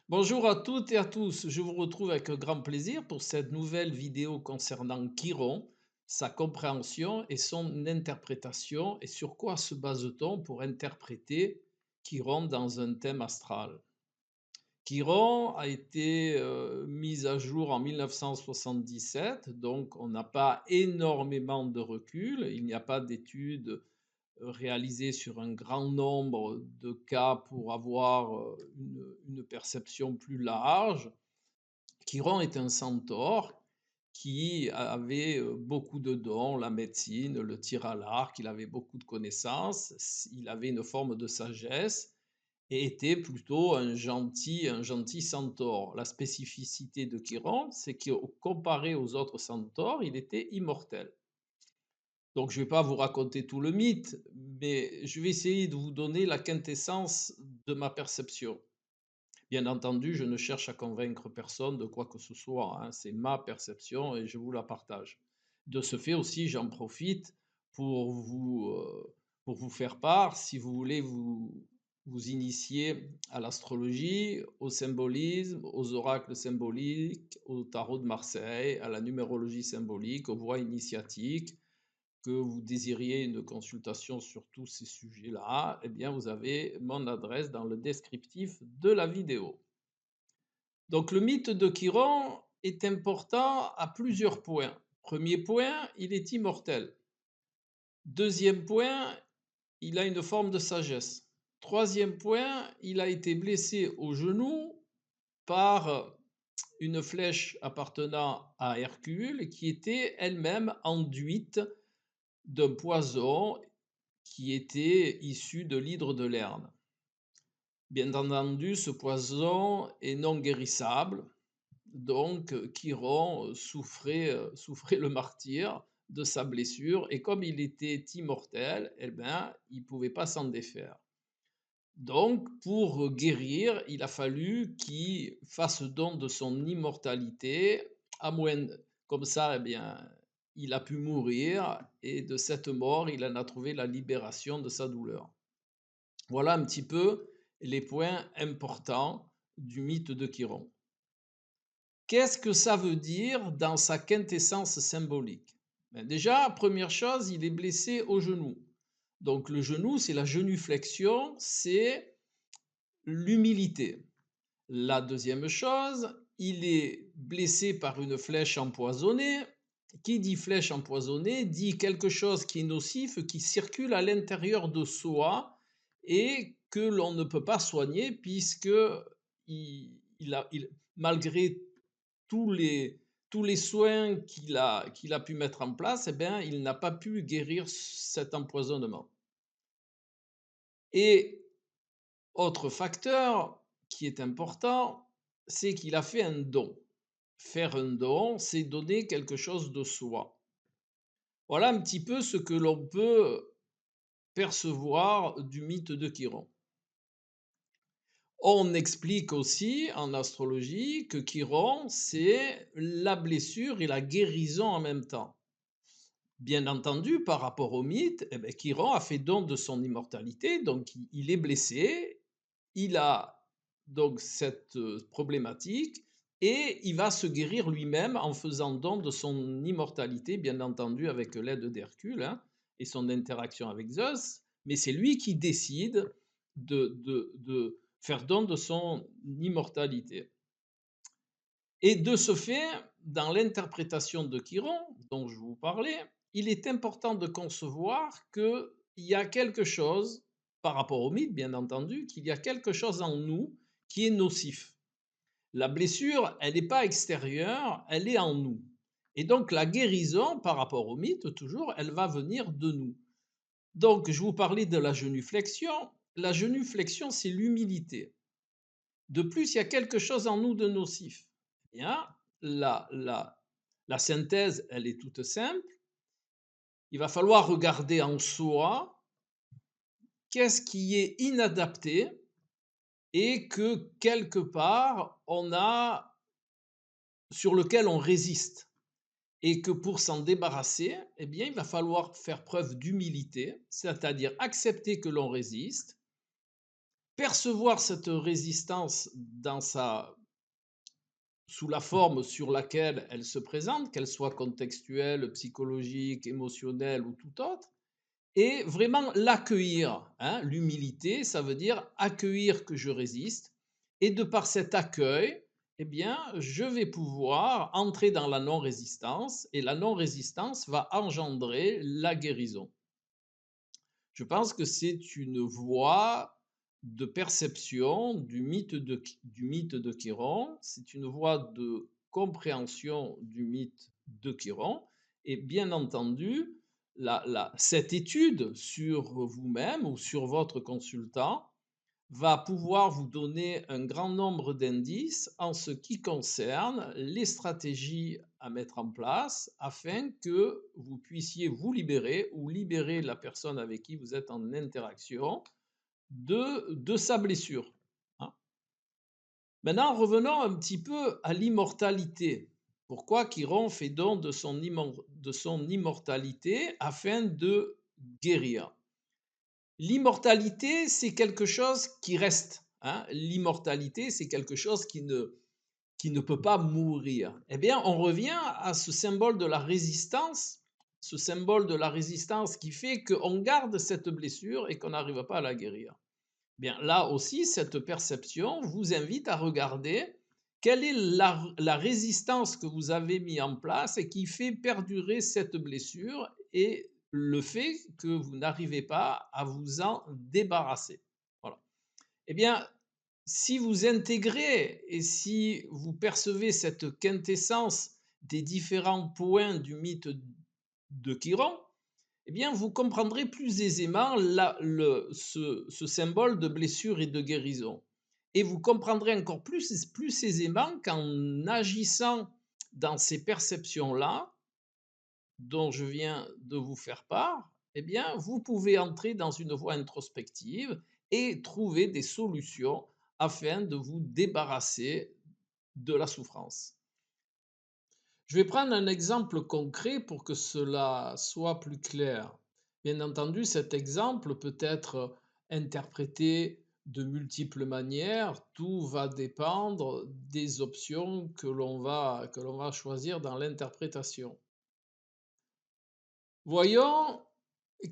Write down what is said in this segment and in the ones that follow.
Bonjour à toutes et à tous, je vous retrouve avec grand plaisir pour cette nouvelle vidéo concernant Chiron, sa compréhension et son interprétation et sur quoi se base-t-on pour interpréter Chiron dans un thème astral. Chiron a été mis à jour en 1977, donc on n'a pas énormément de recul, il n'y a pas d'études réalisées sur un grand nombre de cas pour avoir une perception plus large. Chiron est un centaure qui avait beaucoup de dons, la médecine, le tir à l'arc, il avait beaucoup de connaissances, il avait une forme de sagesse et était plutôt un gentil centaure. La spécificité de Chiron, c'est que comparé aux autres centaures, il était immortel. Donc je ne vais pas vous raconter tout le mythe, mais je vais essayer de vous donner la quintessence de ma perception. Bien entendu, je ne cherche à convaincre personne de quoi que ce soit, hein, c'est ma perception et je vous la partage. De ce fait aussi, j'en profite pour vous, heu, pour vous faire part, si vous voulez vous initier à l'astrologie, au symbolisme, aux oracles symboliques, au tarot de Marseille, à la numérologie symbolique, aux voies initiatiques, que vous désiriez une consultation sur tous ces sujets-là, eh bien vous avez mon adresse dans le descriptif de la vidéo. Donc le mythe de Chiron est important à plusieurs points. Premier point, il est immortel. Deuxième point, il a une forme de sagesse. Troisième point, il a été blessé au genou par une flèche appartenant à Hercule qui était elle-même enduite d'un poison qui était issu de l'hydre de Lerne. Bien entendu, ce poison est non guérissable. Donc, Chiron souffrait le martyre de sa blessure et comme il était immortel, eh ben, il ne pouvait pas s'en défaire. Donc, pour guérir, il a fallu qu'il fasse don de son immortalité, à moins, comme ça, eh bien, il a pu mourir et de cette mort, il en a trouvé la libération de sa douleur. Voilà un petit peu les points importants du mythe de Chiron. Qu'est-ce que ça veut dire dans sa quintessence symbolique? Ben déjà, première chose, il est blessé au genou. Donc le genou, c'est la genuflexion, c'est l'humilité. La deuxième chose, il est blessé par une flèche empoisonnée. Qui dit flèche empoisonnée dit quelque chose qui est nocif, qui circule à l'intérieur de soi et que l'on ne peut pas soigner puisque malgré tous les, tous les soins qu'il a pu mettre en place, eh bien, il n'a pas pu guérir cet empoisonnement. Et autre facteur qui est important, c'est qu'il a fait un don. Faire un don, c'est donner quelque chose de soi. Voilà un petit peu ce que l'on peut percevoir du mythe de Chiron. On explique aussi en astrologie que Chiron, c'est la blessure et la guérison en même temps. Bien entendu, par rapport au mythe, eh ben, Chiron a fait don de son immortalité, donc il est blessé, il a donc cette problématique et il va se guérir lui-même en faisant don de son immortalité, bien entendu avec l'aide d'Hercule, hein, et son interaction avec Zeus, mais c'est lui qui décide de faire don de son immortalité. Et de ce fait, dans l'interprétation de Chiron, dont je vous parlais, il est important de concevoir qu'il y a quelque chose, par rapport au mythe bien entendu, qu'il y a quelque chose en nous qui est nocif. La blessure, elle n'est pas extérieure, elle est en nous. Et donc la guérison, par rapport au mythe, toujours, elle va venir de nous. Donc je vous parlais de la genuflexion. La genuflexion, c'est l'humilité. De plus, il y a quelque chose en nous de nocif. Eh bien, la, la, la synthèse, elle est toute simple. Il va falloir regarder en soi qu'est-ce qui est inadapté et que quelque part on a sur lequel on résiste et que pour s'en débarrasser, eh bien, il va falloir faire preuve d'humilité, c'est-à-dire accepter que l'on résiste percevoir cette résistance sous la forme sur laquelle elle se présente, qu'elle soit contextuelle, psychologique, émotionnelle ou tout autre, et vraiment l'accueillir, hein. L'humilité, ça veut dire accueillir que je résiste, et de par cet accueil, eh bien, je vais pouvoir entrer dans la non-résistance, et la non-résistance va engendrer la guérison. Je pense que c'est une voie de perception du mythe de Chiron, c'est une voie de compréhension du mythe de Chiron, et bien entendu, cette étude sur vous-même ou sur votre consultant va pouvoir vous donner un grand nombre d'indices en ce qui concerne les stratégies à mettre en place afin que vous puissiez vous libérer ou libérer la personne avec qui vous êtes en interaction de sa blessure, hein. Maintenant, revenons un petit peu à l'immortalité. Pourquoi Chiron fait don de son immortalité afin de guérir? L'immortalité, c'est quelque chose qui reste, hein. L'immortalité, c'est quelque chose qui ne peut pas mourir. Eh bien, on revient à ce symbole de la résistance qui fait qu'on garde cette blessure et qu'on n'arrive pas à la guérir. Bien, là aussi, cette perception vous invite à regarder quelle est la résistance que vous avez mis en place et qui fait perdurer cette blessure et le fait que vous n'arrivez pas à vous en débarrasser. Voilà. Eh bien, si vous intégrez et si vous percevez cette quintessence des différents points du mythe de Chiron, eh bien, vous comprendrez plus aisément ce symbole de blessure et de guérison. Et vous comprendrez encore plus aisément qu'en agissant dans ces perceptions-là, dont je viens de vous faire part, eh bien, vous pouvez entrer dans une voie introspective et trouver des solutions afin de vous débarrasser de la souffrance. Je vais prendre un exemple concret pour que cela soit plus clair. Bien entendu, cet exemple peut être interprété de multiples manières. Tout va dépendre des options que l'on va choisir dans l'interprétation. Voyons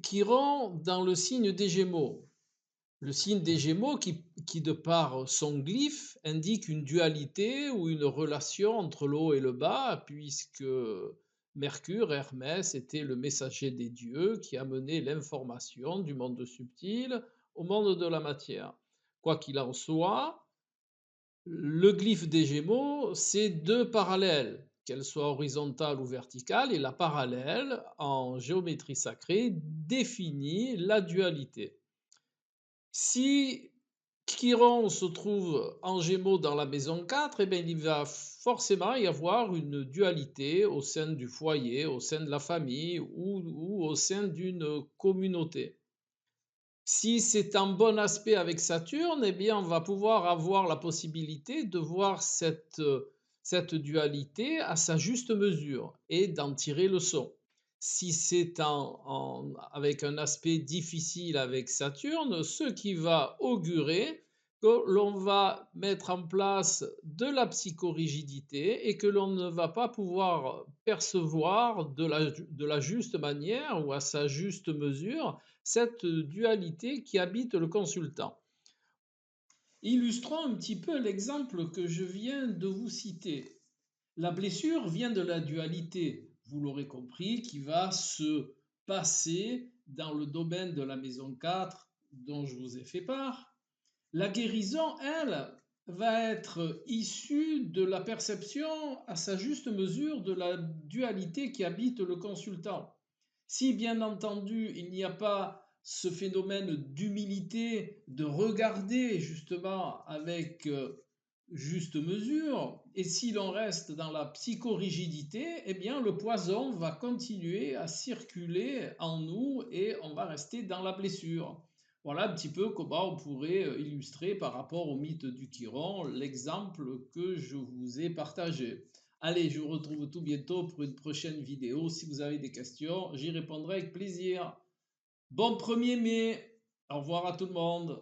Chiron dans le signe des Gémeaux. Le signe des Gémeaux qui, de par son glyphe, indique une dualité ou une relation entre le haut et le bas, puisque Mercure, Hermès, était le messager des dieux qui amenait l'information du monde subtil au monde de la matière. Quoi qu'il en soit, le glyphe des Gémeaux, c'est deux parallèles, qu'elles soient horizontales ou verticales, et la parallèle, en géométrie sacrée, définit la dualité. Si Chiron se trouve en Gémeaux dans la maison 4, eh bien, il va forcément y avoir une dualité au sein du foyer, au sein de la famille ou au sein d'une communauté. Si c'est en bon aspect avec Saturne, eh bien, on va pouvoir avoir la possibilité de voir cette dualité à sa juste mesure et d'en tirer le son. Si c'est avec un aspect difficile avec Saturne, ce qui va augurer que l'on va mettre en place de la psychorigidité et que l'on ne va pas pouvoir percevoir de la juste manière ou à sa juste mesure cette dualité qui habite le consultant. Illustrons un petit peu l'exemple que je viens de vous citer. La blessure vient de la dualité, vous l'aurez compris, qui va se passer dans le domaine de la maison 4 dont je vous ai fait part. La guérison, elle, va être issue de la perception à sa juste mesure de la dualité qui habite le consultant. Si bien entendu il n'y a pas ce phénomène d'humilité, de regarder justement avec juste mesure, et si l'on reste dans la psychorigidité, eh bien le poison va continuer à circuler en nous et on va rester dans la blessure. Voilà un petit peu comment on pourrait illustrer par rapport au mythe du Chiron l'exemple que je vous ai partagé. Allez, je vous retrouve tout bientôt pour une prochaine vidéo. Si vous avez des questions, j'y répondrai avec plaisir. Bon 1er mai. Au revoir à tout le monde.